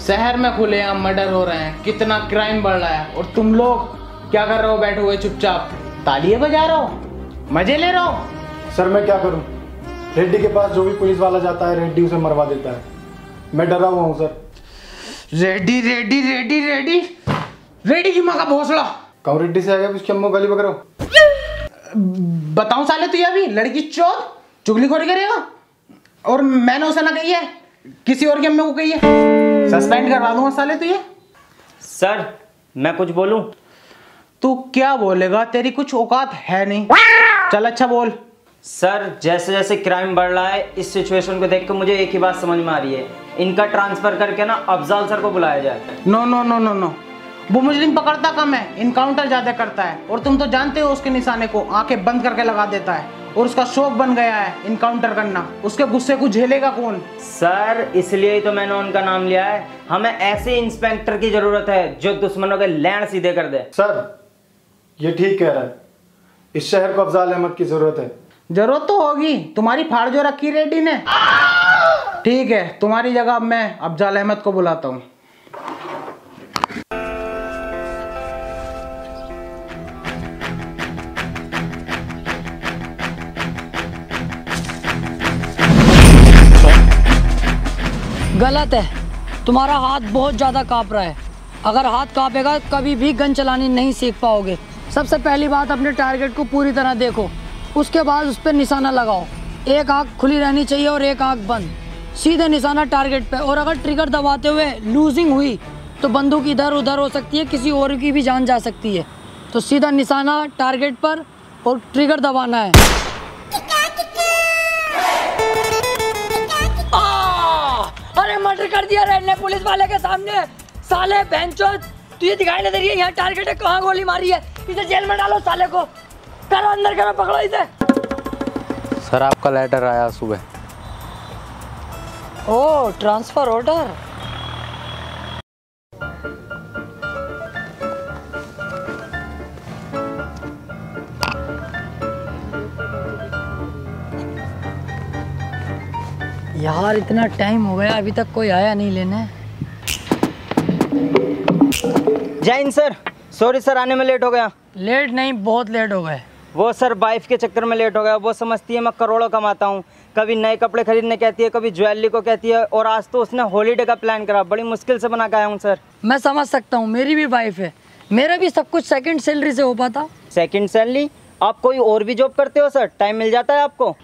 शहर में खुलेआम मर्डर हो रहे हैं, कितना क्राइम बढ़ रहा है, और तुम लोग क्या कर रहे हो? बैठे हुए चुपचाप तालियां बजा रहे हो, मजे ले रहे हो। सर मैं क्या करूं? रेड्डी के पास जो भी पुलिस वाला जाता है रेड्डी उसे मरवा देता है। मैं डरा हुआ हूं सर। रेड्डी रेड्डी रेड्डी रेड्डी रेड्डी की माँ का भोसड़ा। कहूं रेड्डी से आ गया उसकी अम्मू गाली बकरो। बताऊं साले तुझे अभी लड़की चोर चुगलीखोरी करेगा, और मैंने उसे ना कही है, किसी और की अम्मी को कही है। सस्पेंड करवा दूंगा साले तुझे। सर मैं कुछ बोलूं? तू क्या बोलेगा? तेरी कुछ औकात है नहीं। चल अच्छा बोल। सर जैसे जैसे क्राइम बढ़ रहा है, इस सिचुएशन को देख कर मुझे एक ही बात समझ में आ रही है, इनका ट्रांसफर करके ना अफजाल सर को बुलाया जाए। No no no no no, वो मुजरिम पकड़ता कम है, इनकाउंटर ज्यादा करता है, और तुम तो जानते हो उसके निशाने को आंखें बंद करके लगा देता है, और उसका शौक बन गया है इनकाउंटर करना। उसके गुस्से को झेलेगा कौन? सर इसलिए ही तो मैंने उनका नाम लिया है। हमें ऐसे इंस्पेक्टर की जरूरत है जो दुश्मनों के लैंड सीधे कर दे। सर ये ठीक कह रहा है, इस शहर को अफजाल अहमद की जरूरत है। जरूरत तो होगी, तुम्हारी फाड़ जो रखी रेड्डी ने। ठीक है, तुम्हारी जगह मैं अफजाल अहमद को बुलाता हूँ। गलत है, तुम्हारा हाथ बहुत ज़्यादा काँप रहा है। अगर हाथ काँपेगा कभी भी गन चलानी नहीं सीख पाओगे। सबसे पहली बात, अपने टारगेट को पूरी तरह देखो, उसके बाद उस पर निशाना लगाओ। एक आँख खुली रहनी चाहिए और एक आँख बंद, सीधे निशाना टारगेट पे। और अगर ट्रिगर दबाते हुए लूजिंग हुई तो बंदूक इधर उधर हो सकती है, किसी और की भी जान जा सकती है। तो सीधा निशाना टारगेट पर और ट्रिगर दबाना है। अरे मर्डर कर दिया रेड ने पुलिस वाले के सामने। साले बेंचोद, तुझे दिखाई नहीं दे रही है यहाँ टारगेट है, कहाँ गोली मारी है? इसे जेल में डालो साले को, करो अंदर करो, पकड़ो इसे। सर आपका लेटर आया सुबह। ओ ट्रांसफर ऑर्डर। यार इतना टाइम हो गया, अभी तक कोई आया नहीं लेने। जय हिंद सर, सॉरी सर आने में लेट हो गया। लेट नहीं, बहुत लेट हो गए। वो सर वाइफ के चक्कर में लेट हो गया। वो समझती है मैं करोड़ों कमाता हूँ, कभी नए कपड़े खरीदने कहती है, कभी ज्वेलरी को कहती है, और आज तो उसने हॉलीडे का प्लान करा। बड़ी मुश्किल से बना के आया हूँ सर। मैं समझ सकता हूँ, मेरी भी वाइफ है, मेरा भी सब कुछ सेकंड सैलरी से हो पाता। Second salary? आप कोई और भी जॉब करते हो सर? टाइम मिल जाता है आपको?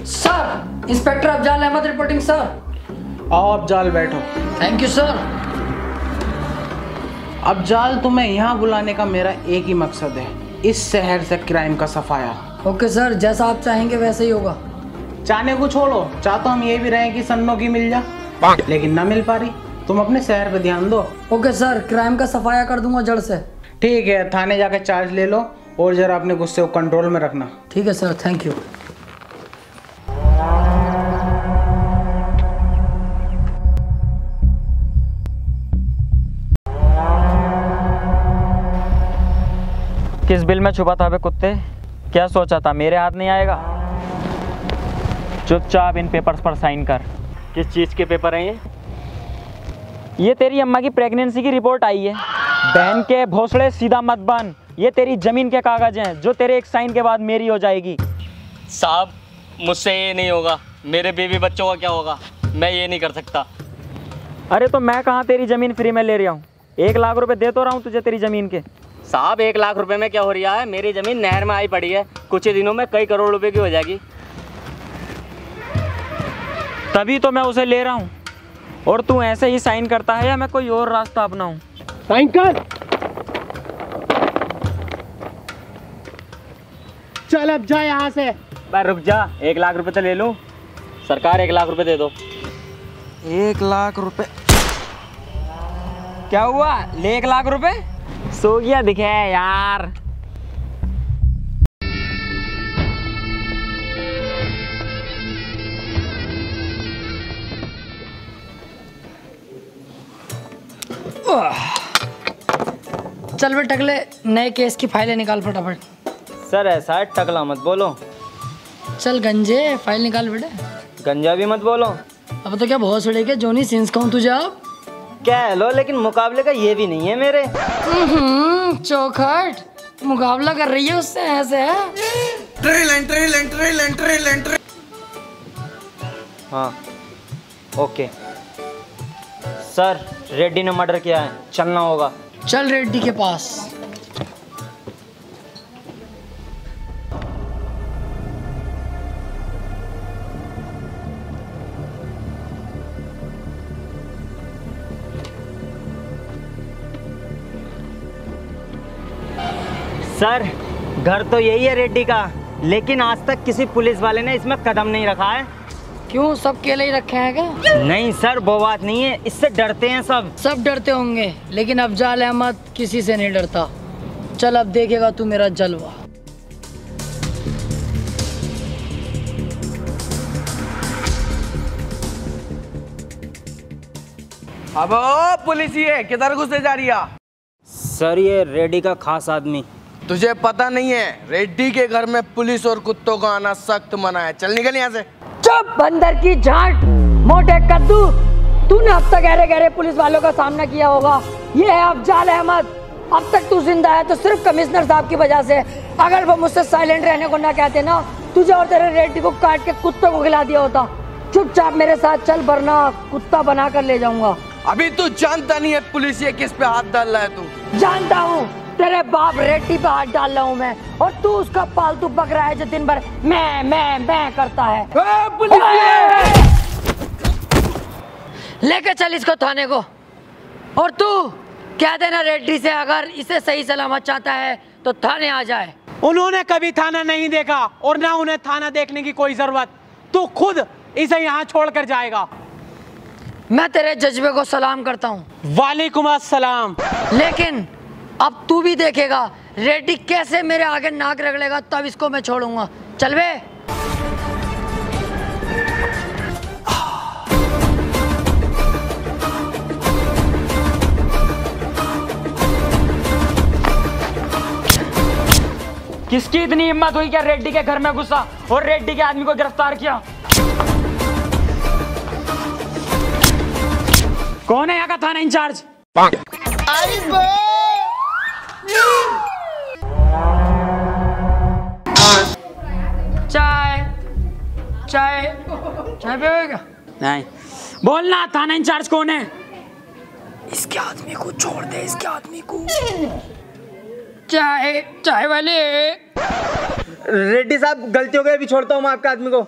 Sir inspector Afzal Ahmed reporting sir. आओ अफजाल बैठो। Thank you sir. अफजाल, तुम्हें यहाँ बुलाने का मेरा एक ही मकसद है, इस शहर से क्राइम का सफाया। ओके सर, जैसा आप चाहेंगे वैसे ही होगा। चाहने को छोड़ो, चाहते हम ये भी रहे कि सन्नों की मिल जा, लेकिन ना मिल पा रही। तुम अपने शहर पे ध्यान दो। ओके सर, क्राइम का सफाया कर दूंगा जड़ से। ठीक है, थाने जाके चार्ज ले लो, और जरा अपने गुस्से को कंट्रोल में रखना। ठीक है सर, थैंक यू। किस बिल में छुपा था बे कुत्ते? क्या सोचा था मेरे हाथ नहीं आएगा? चुपचाप इन पेपर्स पर साइन कर। किस चीज़ के पेपर हैं ये? ये तेरी अम्मा की प्रेगनेंसी की रिपोर्ट आई है। बहन के भोसड़े सीधा मत बन। ये तेरी जमीन के कागज हैं जो तेरे एक साइन के बाद मेरी हो जाएगी। साहब मुझसे ये नहीं होगा, मेरे बीवी बच्चों का क्या होगा? मैं ये नहीं कर सकता। अरे तो मैं कहाँ तेरी ज़मीन फ्री में ले रहा हूँ? 1 लाख रुपए दे तो रहा हूँ तुझे तेरी ज़मीन के। साहब 1 लाख रुपए में क्या हो रहा है? मेरी ज़मीन नहर में आई पड़ी है, कुछ ही दिनों में कई करोड़ रुपए की हो जाएगी। तभी तो मैं उसे ले रहा हूँ। और तू ऐसे ही साइन करता है या मैं कोई और रास्ता अपनाऊँ? साइन कर। चल अब जा यहाँ से। पर रुक जा, 1 लाख रुपए तो ले लूँ। सरकार 1 लाख रुपए दे दो। 1 लाख रुपए? क्या हुआ? ले 1 लाख रुपए? सो गया दिखे यार। चल बे टकले, नए केस की फाइलें निकाल फटाफट। सर ऐसा है, टकला मत बोलो। चल गंजे, फाइल निकाल बेटे। गंजा भी मत बोलो। अब तो क्या बहुत सड़े के जोनी सिंस कहूँ तुझे अब? कह लो, लेकिन मुकाबले का ये भी नहीं है मेरे। चौखट मुकाबला कर रही है उससे ऐसे है। हाँ ओके सर, रेड्डी ने मर्डर किया है, चलना होगा। चल रेड्डी के पास। सर घर तो यही है रेड्डी का, लेकिन आज तक किसी पुलिस वाले ने इसमें कदम नहीं रखा है। क्यों, सब केले ही रखे हैं क्या? नहीं सर, वो बात नहीं है, इससे डरते हैं सब। सब डरते होंगे, लेकिन अफजाल अहमद किसी से नहीं डरता। चल अब देखेगा तू मेरा जलवा। अब ओ पुलिस ये किधर घुसे जा रही है? सर ये रेड्डी का खास आदमी। तुझे पता नहीं है, रेड्डी के घर में पुलिस और कुत्तों का आना सख्त मना है। चल निकल यहाँ से। चुप बंदर की झांट, मोटे कद्दू। तूने अब तक गहरे गहरे पुलिस वालों का सामना किया होगा। ये है अफजाल अहमद। अब तक तू जिंदा है तो सिर्फ कमिश्नर साहब की वजह से। अगर वो मुझसे साइलेंट रहने को ना कहते ना, तुझे और तेरे रेड्डी को काट के कुत्तों को खिला दिया होता। चुपचाप मेरे साथ चल, वरना कुत्ता बना कर ले जाऊंगा। अभी तू जानता नहीं है पुलिस ये किस पे हाथ डाल रहा है। तू जानता हूँ, तेरे बाप रेड्डी पे हाथ डाल रहा हूँ मैं, और तू उसका पालतू बकरा है जो दिन भर मैं करता है। लेके चल इसको थाने को। और तू कह देना रेड्डी से, अगर इसे सही सलामत चाहता है तो थाने आ जाए। उन्होंने कभी थाना नहीं देखा और ना उन्हें थाना देखने की कोई जरूरत। तू खुद इसे यहाँ छोड़कर जाएगा। मैं तेरे जज्बे को सलाम करता हूँ। वालेकुम अस्सलाम। लेकिन अब तू भी देखेगा रेड्डी कैसे मेरे आगे नाक रगड़ेगा, तब इसको मैं छोड़ूंगा। चल बे। किसकी इतनी हिम्मत हुई क्या रेड्डी के घर में घुसा और रेड्डी के आदमी को गिरफ्तार किया? कौन है यहाँ का थाना इंचार्ज? चाय चाय चाय पिएगा? नहीं। बोलना, थाना इंचार्ज कौन है? इसके आदमी को छोड़ दे, इसके आदमी को। चाय चाय वाले। रेड्डी साहब गलती हो गई, अभी छोड़ता हूँ मैं आपके आदमी को।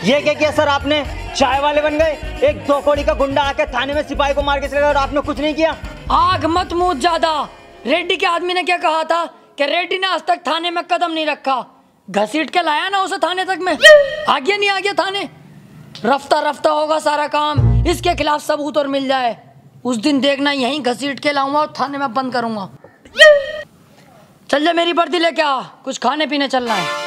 ये क्या किया सर आपने? चाय वाले बन गए। एक दो कौड़ी का गुंडा आके थाने में सिपाही को मार के चले गया और आपने कुछ नहीं किया। आग मत मूत ज्यादा। रेड्डी के आदमी ने क्या कहा था कि रेड्डी ने आज तक थाने में कदम नहीं रखा। घसीट के लाया ना उसे थाने तक में। आ गया नहीं आ गया थाने। रफ्ता रफ्ता होगा सारा काम, इसके खिलाफ सबूत और मिल जाए। उस दिन देखना, यहीं घसीट के लाऊंगा और थाने में बंद करूंगा। चल जा, मेरी वर्दी लेके आ, कुछ खाने पीने चलना है।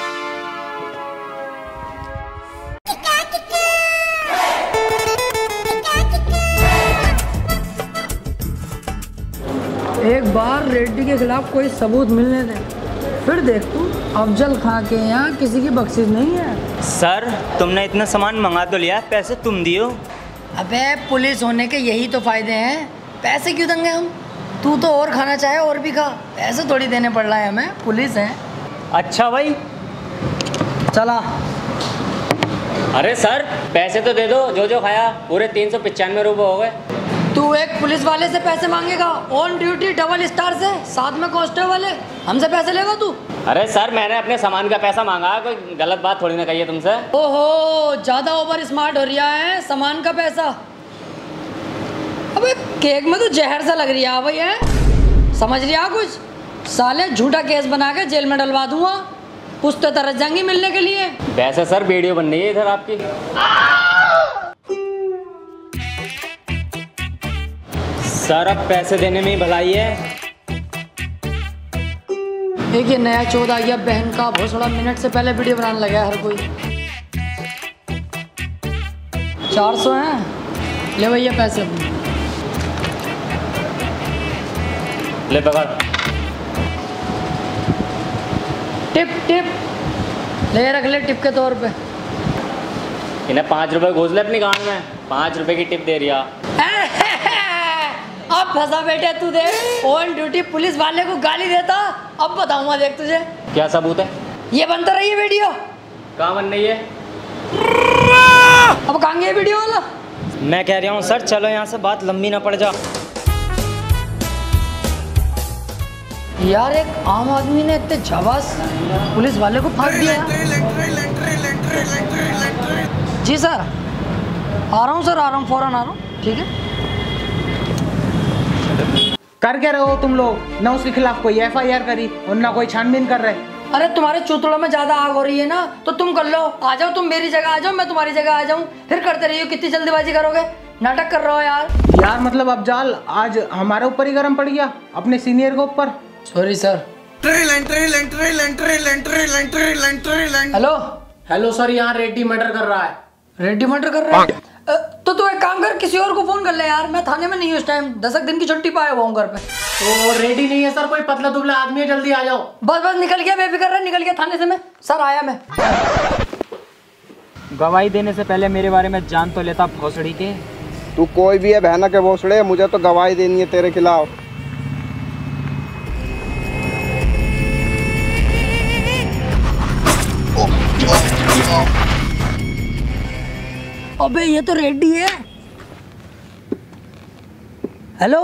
एक बार रेड्डी के खिलाफ कोई सबूत मिलने दे, फिर देख तू। अफजल खां के यहाँ किसी की बख्शिश नहीं है। सर तुमने इतना सामान मंगा तो लिया, पैसे तुम दियो। अबे पुलिस होने के यही तो फायदे हैं, पैसे क्यों देंगे हम? तू तो और खाना चाहे और भी खा, पैसे थोड़ी देने पड़ रहा है हमें, पुलिस है। अच्छा भाई चला। अरे सर पैसे तो दे दो, जो जो खाया पूरे 395 रुपये हो गए। तू एक पुलिस वाले से पैसे मांगेगा, ऑन ड्यूटी डबल स्टार से, साथ में कांस्टेबल है, हमसे पैसे लेगा तू? अरे सर मैंने अपने सामान का पैसा मांगा, कोई गलत बात थोड़ी ना कही है तुमसे। ओहो, ज्यादा ओवर स्मार्ट हो रहा है। सामान का पैसा? अबे केक में तो जहर सा लग रहा है भाई है, समझ रहा कुछ? साले झूठा केस बना के जेल में डलवा दूंगा, पुश्ते तरस जाएंगी मिलने के लिए। वैसे सर वीडियो बन रही है इधर आपकी। सर अब पैसे देने में ही भलाई है। एक ये नया चौथ आ गया बहन का भोसड़ा, मिनट से पहले वीडियो बनाने लगा है हर कोई। 400 हैं, ले भैया पैसे अपने। ले पकड़। टिप टिप ले रख ले टिप के तौर पे। इन्हें 5 रुपए घोष ले अपनी गांड में, 5 रुपए की टिप दे रिया। अब फंसा बेटे तू, देख ऑन ड्यूटी पुलिस वाले को गाली देता। अब बताऊंगा देख तुझे। क्या सबूत है? ये बनता रही है वीडियो। कहाँ बन रही है? अब कहाँ गया वीडियो वाला? मैं कह रहा हूँ सर चलो यहाँ से, बात लंबी ना पड़ जा। यार एक आम आदमी ने इतने झवास पुलिस वाले को फाड़ दिया। जी सर आ रहा हूँ सर, आ रहा हूँ, फौरन आ रहा हूँ। ठीक है। कर क्या रहे हो तुम लोग? ना उसके खिलाफ कोई FIR करी और ना कोई छानबीन कर रहे। अरे तुम्हारे चूतड़ों में ज्यादा आग हो रही है ना, तो तुम कर लो। आ जाओ तुम मेरी जगह, आ जाओ मैं तुम्हारी जगह आ जाऊँ, फिर करते रहिए। कितनी जल्दीबाजी करोगे? नाटक कर रहे हो यार। यार मतलब अफजाल आज हमारे ऊपर ही गर्म पड़ गया, अपने सीनियर के ऊपर। Sorry sir. Hello hello sir, यहाँ रेड्डी मर्डर कर रहा है। रेड्डी मर्डर कर रहा है? तो तू एक काम कर, किसी और को फोन कर ले यार। मैं थाने में नहीं हूँ इस टाइम, 10 दिन की छुट्टी पाया हुआ हूँ घर पे। तो रेडी नहीं है सर, कोई पतला दुबला आदमी है, जल्दी आ जाओ। बस बस निकल गया, बेफिक्र रह, निकल गया थाने से मैं। सर आया मैं। गवाही देने से पहले मेरे बारे में जान तो लेता भोसड़ी के। तू कोई भी है बहना के भोसड़े, मुझे तो गवाही देनी है तेरे खिलाफ। अबे ये तो रेड्डी है। हेलो,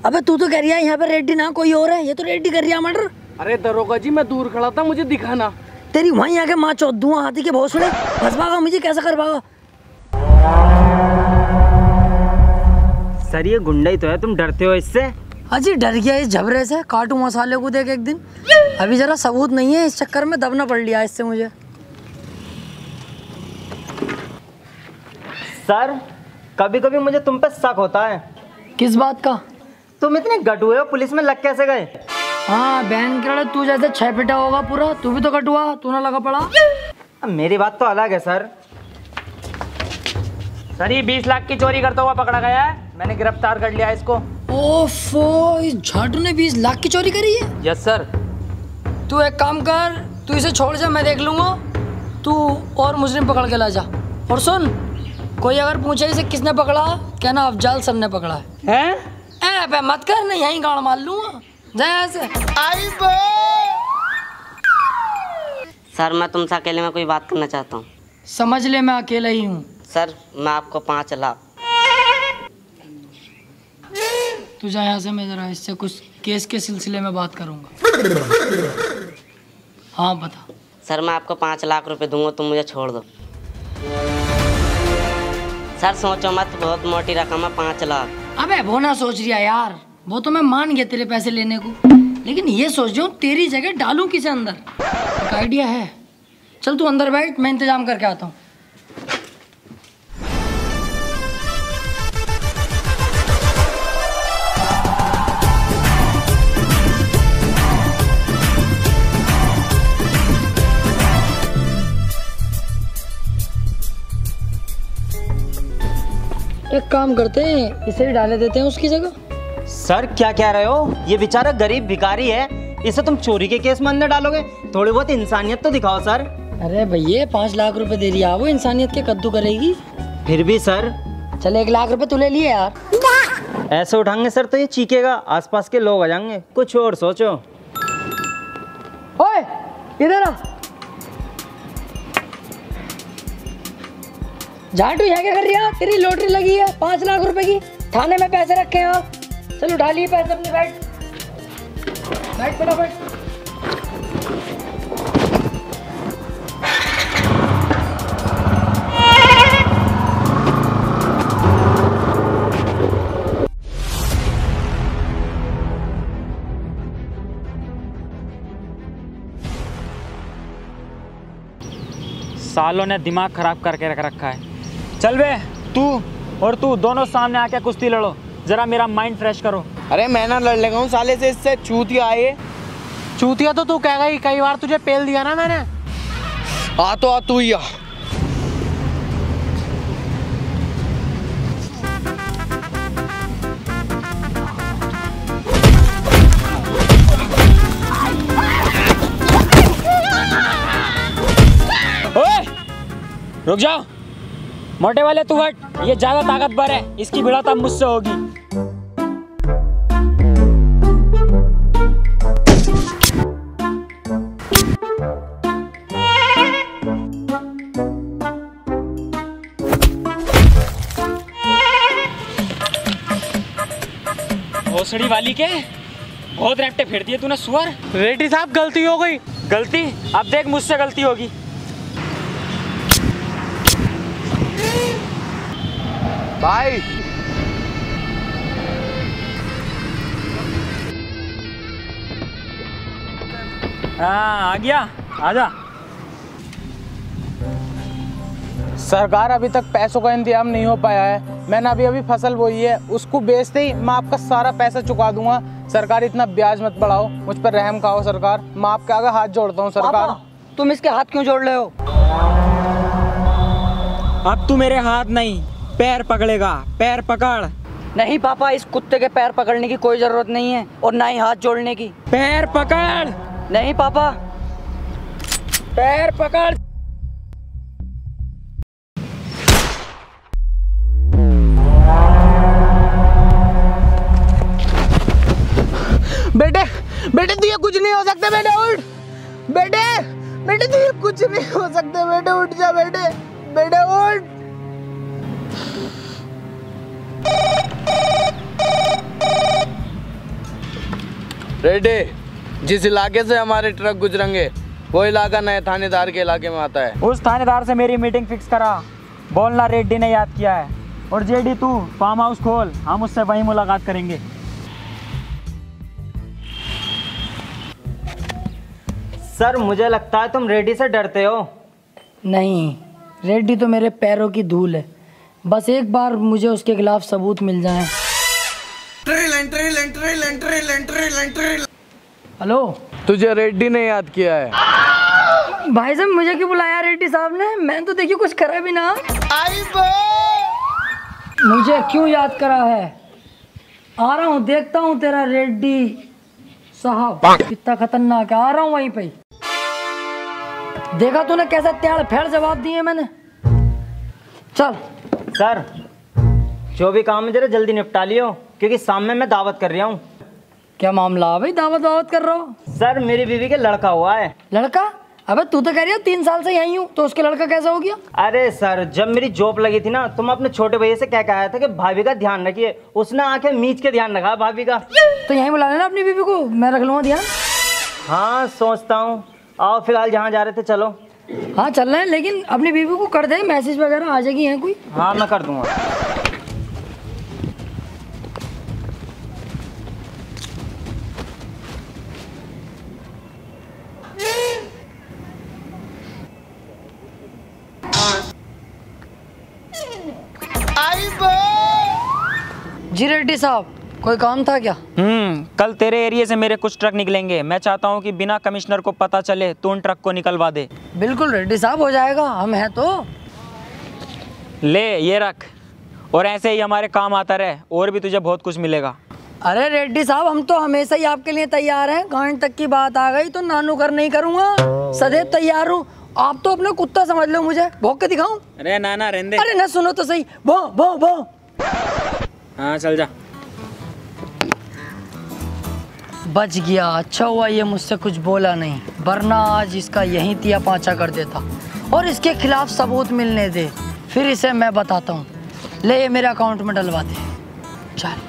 अबे तू तो कह रही है यहाँ पे रेड्डी ना कोई और है, ये तो रेड्डी कर रही है मर्डर। अरे दरोगा जी मैं दूर खड़ा था, मुझे दिखा ना। तेरी वहीं आके माँ चौथ दूँ हाथी के भोसड़े, फंस भागा मुझे कैसे कर भागा। सर ये गुंडा ही तो है, तुम डरते हो इससे? अजी डर गया इस झबरे से, काटू मसाले को देख एक दिन। अभी जरा सबूत नहीं है, इस चक्कर में दबना पड़ लिया इससे मुझे। सर कभी कभी मुझे तुम पे शक होता है। किस बात का? तुम इतने गटुए हो, पुलिस में लग कैसे गए? हाँ बहन के तू जैसे 6 फीटा होगा पूरा, तू भी तो कटुआ, तू ना लगा पड़ा। अब मेरी बात तो अलग है सर। सर ये 20 लाख की चोरी करता हुआ पकड़ा गया है, मैंने गिरफ्तार कर लिया इसको। ओफो, इस झाटू ने 20 लाख की चोरी करी है? Yes sir. तू एक काम कर, तू इसे छोड़ जा, मैं देख लूंगा। तू और मुजरिम पकड़ के ला जा। और सुन, कोई अगर पूछे इसे किसने पकड़ा, कहना अफजाल सर ने पकड़ा है। हैं? मत कर, नहीं यहीं गाड़ मार लूंगा। जा ऐसे। सर मैं तुमसे अकेले में कोई बात करना चाहता हूँ। समझ ले मैं अकेला ही हूँ। सर मैं आपको 5 लाख। तू जा यहाँ से, मैं जरा इससे कुछ केस के सिलसिले में बात करूँगा। हाँ बता। सर मैं आपको 5 लाख रुपए दूंगा, तुम मुझे छोड़ दो। सर सोचो मत, बहुत मोटी रकम है 5 लाख। अबे वो ना सोच रिया यार, वो तो मैं मान गया तेरे पैसे लेने को, लेकिन ये सोच रहा हूँ तेरी जगह डालूं किसे अंदर। एक आइडिया है, चल तू अंदर बैठ, मैं इंतजाम करके आता हूँ। एक काम करते हैं, इसे ही डाले देते हैं उसकी जगह। सर क्या कह रहे हो? ये बेचारा गरीब भिखारी है, इसे तुम चोरी के केस में अंदर डालोगे? थोड़ी बहुत इंसानियत तो दिखाओ सर। अरे भैया 5 लाख रुपए दे दिया, वो इंसानियत के कद्दू करेगी? फिर भी सर। चल 1 लाख रुपए तू ले लिए यार। ऐसे उठाएंगे सर तो ये चीखेगा, आसपास के लोग आ जाएंगे। कुछ और सोचो। ओए इधर आ। झाटू यहाँ क्या कर रही है? तेरी लॉटरी लगी है 5 लाख रुपए की, थाने में पैसे रखे हैं। चल उठा लिए पैसे अपने, बैठ बैठ फटाफट। सालों ने दिमाग खराब करके रख रखा है। चल बे, तू और तू दोनों सामने आके कुश्ती लड़ो, जरा मेरा माइंड फ्रेश करो। अरे मैं ना लड़ लेगा हूँ साले से, इससे चूतिया आए। चूतिया तो तू कहेगा ही, कई बार तुझे पेल दिया ना मैंने। आ तो आ तू ही आ। रुक जाओ, मोटे वाले तू हट, ये ज्यादा ताकतवर है, इसकी भिड़ंत मुझसे होगी। भोसड़ी वाली के बहुत रैप्टे फेर दिए तूने सुअर। रेड्डी साहब गलती हो गई। गलती? अब देख मुझसे गलती होगी। भाई हाँ आ गया, आजा। सरकार अभी तक पैसों का इंतजाम नहीं हो पाया है। मैंने अभी फसल बोई है, उसको बेचते ही मैं आपका सारा पैसा चुका दूंगा। सरकार इतना ब्याज मत बढ़ाओ, मुझ पर रहम खाओ सरकार। मैं आपके आगे हाथ जोड़ता हूँ सरकार। तुम इसके हाथ क्यों जोड़ रहे हो? अब तू मेरे हाथ नहीं पैर पकड़ेगा, पैर पकड़। नहीं पापा, इस कुत्ते के पैर पकड़ने की कोई जरूरत नहीं है और ना ही हाथ जोड़ने की। पैर पकड़। नहीं पापा, पैर पकड़। बेटे बेटे तुझे कुछ नहीं हो सकता, बेटे उठ। बेटे बेटे तुझे कुछ नहीं हो सकता, बेटे उठ जा। बेटे बेटे उठ। रेड्डी, जिस इलाके से हमारे ट्रक गुजरेंगे वो इलाका नए थानेदार के इलाके में आता है। उस थानेदार से मेरी मीटिंग फिक्स करा, बोलना रेड्डी ने याद किया है। और जेडी तू फार्म हाउस खोल, हम उससे वहीं मुलाकात करेंगे। सर मुझे लगता है तुम रेड्डी से डरते हो। नहीं, रेड्डी तो मेरे पैरों की धूल है। बस एक बार मुझे उसके खिलाफ सबूत मिल जाए। हेलो, तुझे रेड्डी ने याद किया है। भाई साहब मुझे क्यों बुलाया रेड्डी साहब ने? मैंने तो देखिए कुछ करा भी ना। मुझे क्यों याद करा है? आ रहा हूँ, देखता हूँ तेरा रेड्डी साहब कितना खतरनाक है। आ रहा हूँ वहीं पे। देखा तूने कैसा त्याड़ फेड़ जवाब दिए मैंने। चल। सर जो भी काम है जरा जल्दी निपटा लियो, क्योंकि सामने मैं दावत कर रहा हूँ। क्या मामला भाई, दावत कर रहा हो? सर मेरी बीवी के लड़का हुआ है। लड़का? अबे तू तो कह रही है 3 साल से यहीं हूँ, तो उसके लड़का कैसा हो गया? अरे सर जब मेरी जॉब लगी थी ना, तो मैं अपने छोटे भैया से कह के आया था कि भाभी का ध्यान रखिए। उसने आके मीच के ध्यान रखा भाभी का। तो यहीं बुला लेना अपनी बीवी को, मैं रख लूँगा ध्यान। हाँ सोचता हूँ। आओ फिलहाल जहाँ जा रहे थे चलो। हाँ चल रहे हैं, लेकिन अपनी बीवी को कर दे, मैसेज वगैरह आ जाएगी है कोई। हाँ मैं कर दूंगा। जी रेड्डी साहब, कोई काम था क्या? कल तेरे एरिया से मेरे कुछ ट्रक निकलेंगे। मैं चाहता हूँ कि बिना कमिश्नर को पता चले तो उन ट्रक को निकलवा दे। बिल्कुल रेड्डी साहब, हो जाएगा, हम हैं तो। ले ये रख, और ऐसे ही हमारे काम आता रहे, और भी तुझे बहुत कुछ मिलेगा। अरे रेड्डी साहब, हम तो हमेशा ही आपके लिए तैयार हैं। गांड तक की बात आ गई तो नानू कर नहीं करूँगा, सदैव तैयार हूँ। आप तो अपना कुत्ता समझ लो मुझे। भौंक के दिखाऊं? अरे नाना रहने दे। अरे ना सुनो तो सही। भौ भौ भौ। हाँ चल जा। बच गया, अच्छा हुआ ये मुझसे कुछ बोला नहीं, वरना आज इसका यहीं तिया पांचा कर देता। और इसके खिलाफ सबूत मिलने दे, फिर इसे मैं बताता हूँ। ले ये मेरे अकाउंट में डलवा दे। चल।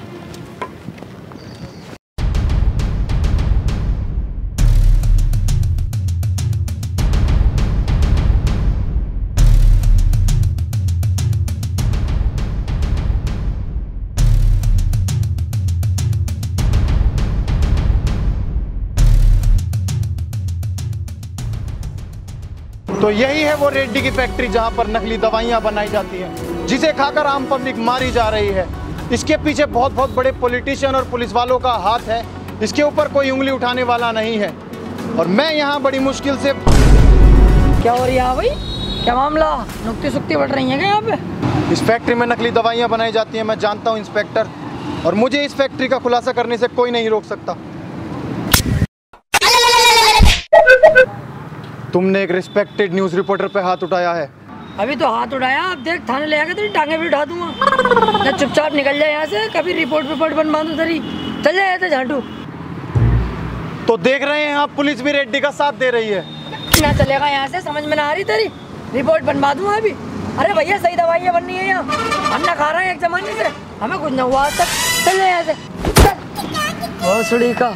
तो यही है वो रेड्डी की फैक्ट्री जहां पर नकली दवाइयां बनाई जाती हैं, जिसे खाकर आम पब्लिक मारी जा रही है। इसके पीछे बहुत बहुत बड़े पॉलिटिशियन और पुलिस वालों का हाथ है। इसके ऊपर कोई उंगली उठाने वाला नहीं है। और मैं यहाँ बड़ी मुश्किल से। क्या हो रही है भाई? क्या मामला? नुक्ती सुक्ती बढ़ रही है क्या यहाँ पे? इस फैक्ट्री में नकली दवाइयाँ बनाई जाती हैं, मैं जानता हूँ इंस्पेक्टर, और मुझे इस फैक्ट्री का खुलासा करने से कोई नहीं रोक सकता। तुमने एक रिस्पेक्टेड न्यूज़ रिपोर्टर पे हाथ उठाया है, अभी तो हाथ उठाया, अब देख थाने ले आके तेरी टांगे भी उठा दूंगा। ना चुपचाप निकल जाए यहाँ से, कभी रिपोर्ट बनवा दूं तेरी। चल जाए ऐसे झाटू। तो देख रहे हैं आप, पुलिस भी रेड्डी का साथ दे रही है। ना चलेगा यहाँ से, समझ में ना आ रही तेरी। रिपोर्ट बनवा दूंगा अभी। अरे भैया सही दवाइयाँ बननी है यहाँ, हम ना खा रहे हैं एक जमाने से, हमें कुछ ना हुआ आज तक। चल जाए यहाँ से। भोसड़ी का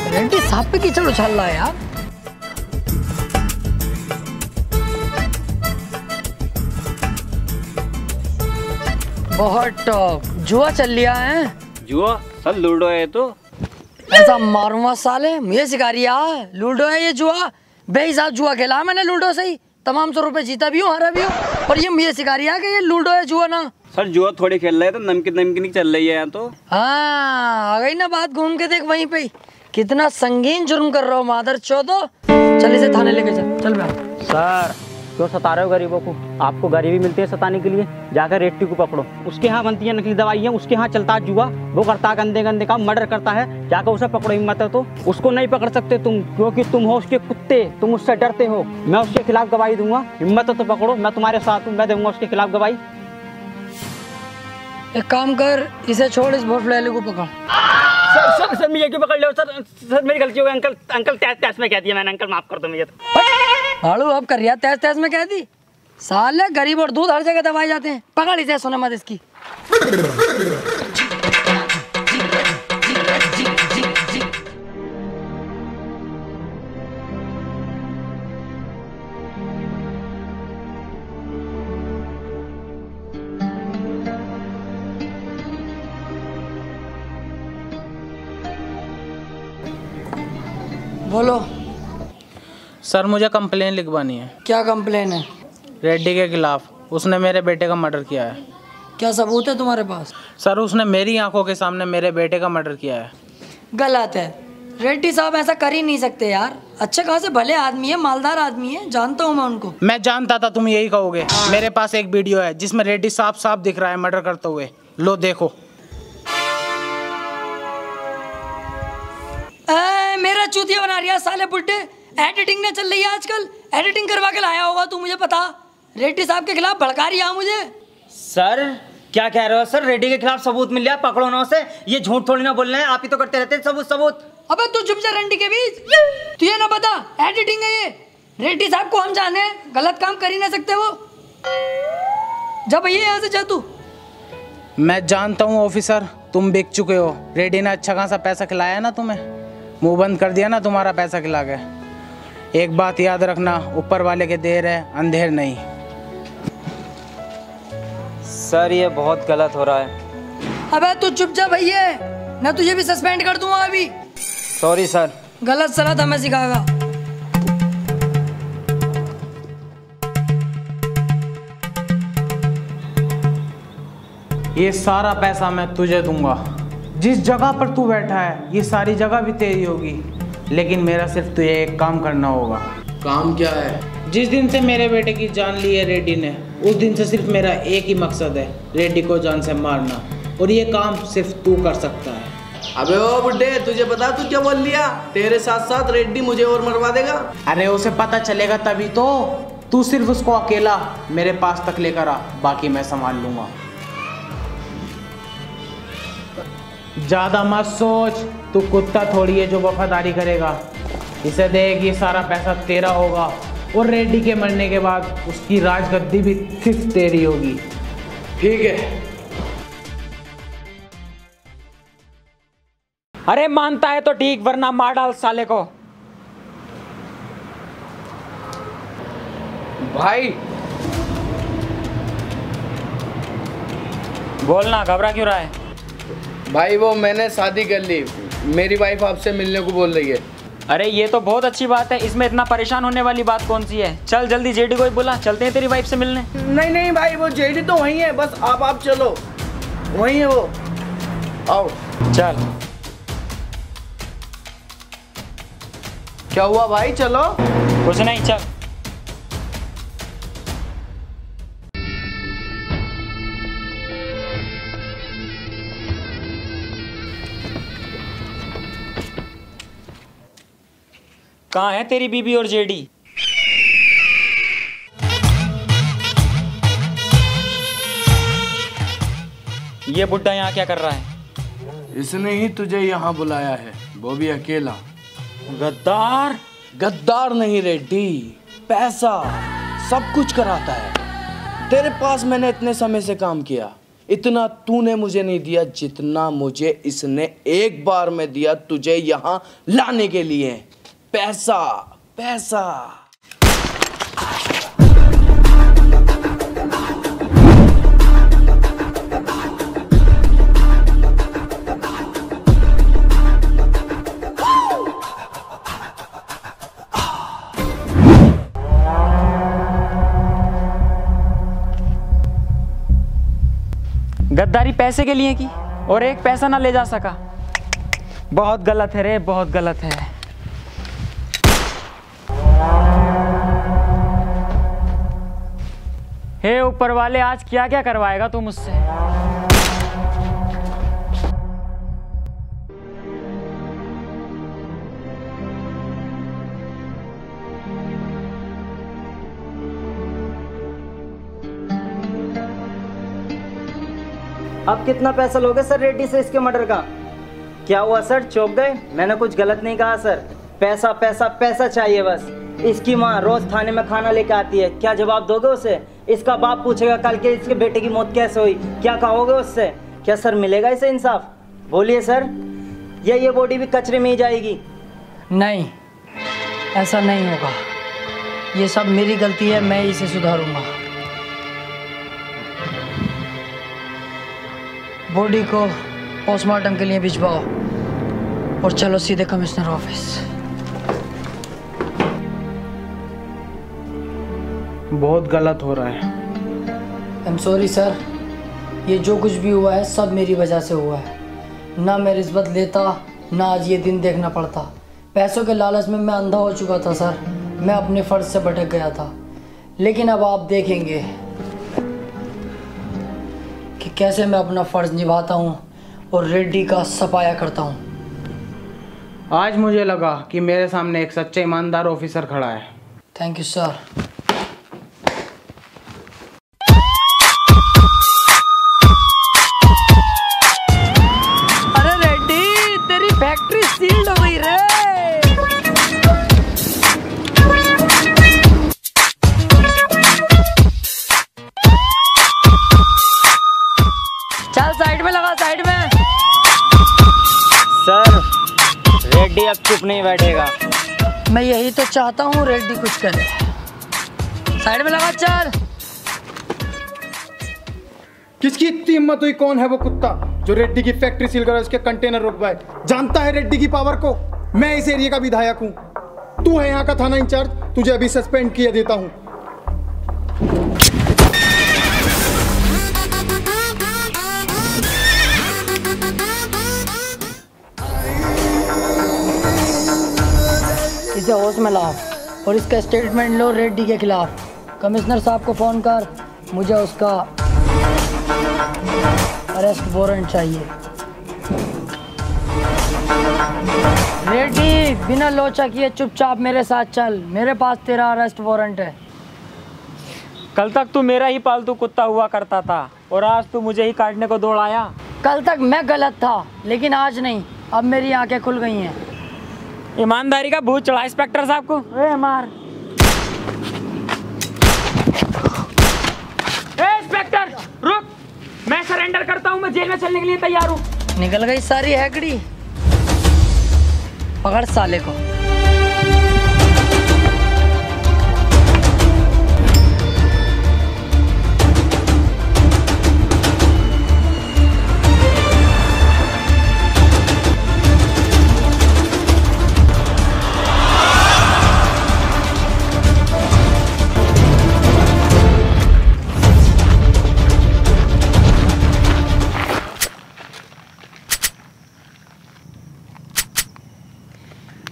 रेड्डी साहब पे कीचड़ उछल रहा है यार। बहुत टॉप जुआ चल लिया है। जुआ सर लूडो है तो ऐसा मारूंगा साले, मुझे सिखा रही है लूडो है ये जुआ। बेहिसाब जुआ खेला है मैंने लूडो से ही, तमाम 100 रुपए जीता भी हूँ हारा भी हूँ, और ये मुझे सिखा रही है कि ये लूडो है जुआ ना। सर जुआ थोड़ी खेल रहे हैं तो नमकीन चल रही है यहाँ तो। हाँ आ गई ना बात, घूम के देख वहीं पे। कितना संगीन जुर्म कर रहा हो मादर चौदो। चल इसे थाने लेके चल बैठ। सर क्यों सता रहे हो गरीबों को? आपको गरीबी मिलती है सताने के लिए। जाकर रेड्डी को पकड़ो, उसके यहाँ बनती है नकली दवाइयाँ, उसके यहाँ चलता है जुआ, वो करता है गंदे गंदे काम, मर्डर करता है। जाकर उसे पकड़ो, हिम्मत है तो। उसको नहीं पकड़ सकते तुम, क्योंकि तुम हो उसके कुत्ते, तुम उससे डरते हो। मैं उसके खिलाफ गवाही दूंगा, हिम्मत है तो पकड़ो, मैं तुम्हारे साथ हूँ, मैं दूंगा उसके खिलाफ गवाही। एक काम कर, इसे छोड़, इस भोसड़े को पकड़। सर मुझे क्यों पकड़ लो सर मेरी गलती हो गई। अंकल तैस में कह दिया मैंने, अंकल माफ कर दो मुझे तो। भाड़ू अब कर रिया तैस में कह दी। साले गरीब और दूध हर जगह दबाए जाते हैं। पकड़ इसे, सुने मत इसकी। बोलो सर, मुझे कंप्लेन लिखवानी है। क्या कंप्लेन है? रेड्डी के खिलाफ, उसने मेरे बेटे का मर्डर किया है। क्या सबूत है तुम्हारे पास? सर उसने मेरी आंखों के सामने मेरे बेटे का मर्डर किया है। गलत है, रेड्डी साहब ऐसा कर ही नहीं सकते यार। अच्छे खासे भले आदमी है, मालदार आदमी है, जानता हूँ मैं उनको। मैं जानता था तुम यही कहोगे। मेरे पास एक वीडियो है जिसमें रेड्डी साफ दिख रहा है मर्डर करते हुए। लो देखो। मेरा चूतिया बना रही है साले बुड्ढे। एडिटिंग ने चल रही है आजकल, एडिटिंग करवा के लाया होगा तू, मुझे पता। रेड्डी साहब के खिलाफ भड़का रही है मुझे। सर क्या कह रहे हो सर? रेड्डी के खिलाफ सबूत मिल गया, पकड़ो ना उसे। ये झूठ थोड़ी ना बोल रहे हैं, आप ही तो करते रहते हैं सबूत। अबे तू चुप जा रंडी के बीच, तुझे ना पता एडिटिंग है ये। रेड्डी साहब को हम जाने, गलत काम कर ही ना सकते वो। जा भैया यहाँ से जा तू। मैं जानता हूँ ऑफिसर, तुम बिक चुके हो। रेड्डी ने अच्छा खासा पैसा खिलाया ना तुम्हें, मुंह बंद कर दिया ना तुम्हारा पैसा खिला के। एक बात याद रखना, ऊपर वाले के देर है अंधेर नहीं। सर ये बहुत गलत हो रहा है। अबे तू चुप जा भैया, ना तुझे भी सस्पेंड कर दूंगा अभी। Sorry sir. गलत सलाह हमें सिखाएगा। ये सारा पैसा मैं तुझे दूंगा। जिस जगह पर तू बैठा है ये सारी जगह भी तेरी होगी, लेकिन मेरा सिर्फ तुझे एक काम करना होगा। काम क्या है? जिस दिन से मेरे बेटे की जान ली है रेड्डी ने, उस दिन से सिर्फ मेरा एक ही मकसद है, रेड्डी को जान से मारना। और ये काम सिर्फ तू कर सकता है। अबे ओ बुड्ढे, तुझे पता तू क्या बोल लिया? तेरे साथ साथ रेड्डी मुझे और मरवा देगा। अरे उसे पता चलेगा तभी तो। तू सिर्फ उसको अकेला मेरे पास तक लेकर आ, बाकी मैं संभाल लूंगा। ज्यादा मत सोच, तू कुत्ता थोड़ी है जो वफादारी करेगा। इसे देख, ये सारा पैसा तेरा होगा, और रेड्डी के मरने के बाद उसकी राजगद्दी भी सिर्फ तेरी होगी। ठीक है। अरे मानता है तो ठीक, वरना मार डाल साले को। भाई बोलना, घबरा क्यों रहा है? भाई वो मैंने शादी कर ली, मेरी वाइफ आपसे मिलने को बोल रही है। अरे ये तो बहुत अच्छी बात है, इसमें इतना परेशान होने वाली बात कौन सी है? चल जल्दी जेडी को ही बुला, चलते हैं तेरी वाइफ से मिलने। नहीं भाई, वो जेडी तो वहीं है, बस आप चलो, वहीं है वो। आओ चल। क्या हुआ भाई? चलो। कुछ नहीं, चल। कहाँ है तेरी बीबी और जेडी? ये बुड्ढा यहाँ क्या कर रहा है? इसने ही तुझे यहाँ बुलाया है, वो भी अकेला। गद्दार? गद्दार नहीं रेड्डी, पैसा सब कुछ कराता है। तेरे पास मैंने इतने समय से काम किया, इतना तूने मुझे नहीं दिया जितना मुझे इसने एक बार में दिया तुझे यहाँ लाने के लिए। पैसा पैसा। गद्दारी पैसे के लिए की और एक पैसा ना ले जा सका। बहुत गलत है रे, बहुत गलत है। हे ऊपर वाले, आज क्या क्या करवाएगा तू मुझसे? अब कितना पैसा लोगे सर रेड्डी से इसके मर्डर का? क्या हुआ सर, चौंक गए? मैंने कुछ गलत नहीं कहा सर। पैसा पैसा पैसा चाहिए बस। इसकी माँ रोज थाने में खाना लेके आती है, क्या जवाब दोगे उसे? इसका बाप पूछेगा कल के इसके बेटे की मौत कैसे हुई, क्या कहोगे उससे? क्या सर मिलेगा इसे इंसाफ? बोलिए सर, ये बॉडी भी कचरे में ही जाएगी? नहीं, ऐसा नहीं होगा। ये सब मेरी गलती है, मैं इसे सुधारूंगा। बॉडी को पोस्टमार्टम के लिए भिजवाओ और चलो सीधे कमिश्नर ऑफिस। बहुत गलत हो रहा है। आई एम सॉरी सर, ये जो कुछ भी हुआ है सब मेरी वजह से हुआ है। ना मैं रिश्वत लेता, ना आज ये दिन देखना पड़ता। पैसों के लालच में मैं अंधा हो चुका था सर, मैं अपने फ़र्ज से भटक गया था। लेकिन अब आप देखेंगे कि कैसे मैं अपना फ़र्ज निभाता हूँ और रेड्डी का सफाया करता हूँ। आज मुझे लगा कि मेरे सामने एक सच्चा ईमानदार ऑफिसर खड़ा है। Thank you sir. अरे रेड्डी, तेरी फैक्ट्री सील्ड हो गई रे। चल साइड में लगा, साइड में। सर रेड्डी अब चुप नहीं बैठेगा। मैं यही तो चाहता हूँ, रेड्डी कुछ करे। साइड में लगा, चल। किसकी इतनी हिम्मत हुई? कौन है वो कुत्ता जो रेड्डी की फैक्ट्री सील कर उसके कंटेनर रुकवाए? जानता है रेड्डी की पावर को? मैं इस एरिया का विधायक हूँ, तू है यहाँ का थाना इंचार्ज, तुझे अभी सस्पेंड किया देता हूँ। इसे होश में लाओ और इसका स्टेटमेंट लो रेड्डी के खिलाफ। कमिश्नर साहब को फ़ोन कर, मुझे उसका अरेस्ट वारंट चाहिए। रेड्डी, बिना लोचा किए चुपचाप मेरे साथ चल, मेरे पास तेरा अरेस्ट वारंट है। कल तक तू मेरा ही पालतू कुत्ता हुआ करता था और आज तू मुझे ही काटने को दौड़ आया। कल तक मैं गलत था, लेकिन आज नहीं। अब मेरी आंखें खुल गई हैं। ईमानदारी का भूत चढ़ा इंस्पेक्टर साहब को। ए मार। ए इंस्पेक्टर रुक, मैं सरेंडर करता हूँ, मैं जेल में चलने के लिए तैयार हूँ। निकल गई सारी हैकड़ी। पकड़ साले को।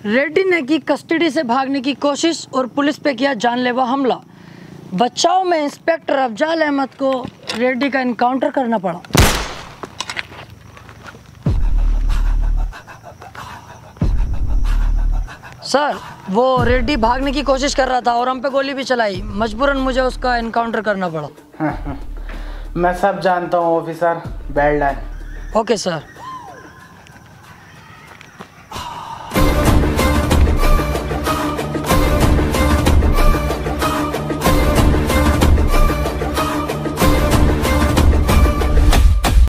रेड्डी ने की कस्टडी से भागने की कोशिश और पुलिस पे किया जानलेवा हमला। बचाव में इंस्पेक्टर अफजाल अहमद को रेड्डी का एनकाउंटर करना पड़ा। सर, वो रेड्डी भागने की कोशिश कर रहा था और हम पे गोली भी चलाई। मजबूरन मुझे उसका एनकाउंटर करना पड़ा। मैं सब जानता हूँ officer, bail down. Okay sir.